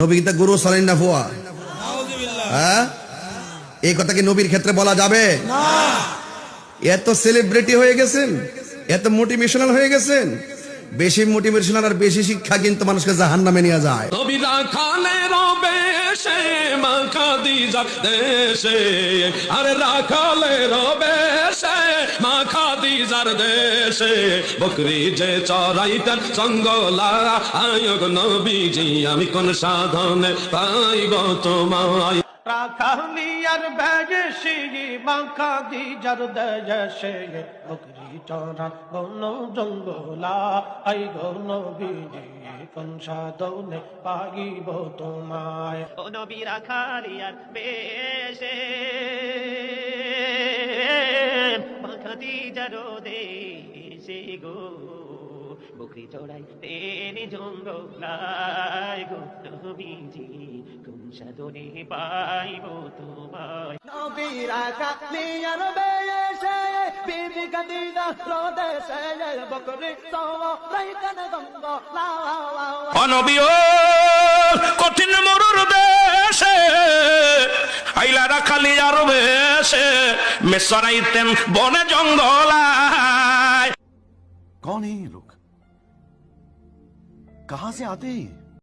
নবী কি তা গুরু সালেন না ফুয়া? হ্যাঁ, এই কথা কি নবীর ক্ষেত্রে বলা যাবে না? এত সেলিব্রিটি হয়ে গেছেন, এত মোটিভেশনাল হয়ে গেছেন। বেশি মোটিভেশনাল আর বেশি শিক্ষা কিন্তু মানুষকে জাহান্নামে নিয়ে যায়। নবীরা খালে রবে সে মাখা দিজার দেশে, আরে রাখালে রবে সে মাখা দিজার দেশে, বকরি যে চড়াইতেন সঙ্গলা আয়োগ নবীজি, আমি কোন সাধনে পাইব তোমায়। রাখালিয়ার বেশি মাখা দি যার দেশে, বকরি চড়া গৌন জঙ্গলা আই গৌন বিজি, কোন সাধনে পাইব তোমায়। ও নবী রাখালিয়ার বেশে মাখাতি যারো দেশে গো, বকরি চড়াই তেনে জঙ্গলায় গো নবীজি, কোন সাধনে পাইব তোমায়। নবী রাখালিয়ার বেশে বিবি খাদিজা রদেশে, বকরি চড়াইতেন জঙ্গলা। অনবী ও কঠিন মরুর দেশে আইলা রাখালি আর বেশে, মেসরাইতেন বনে জঙ্গলায়। कौन है ये लोग? कहां से आते हैं?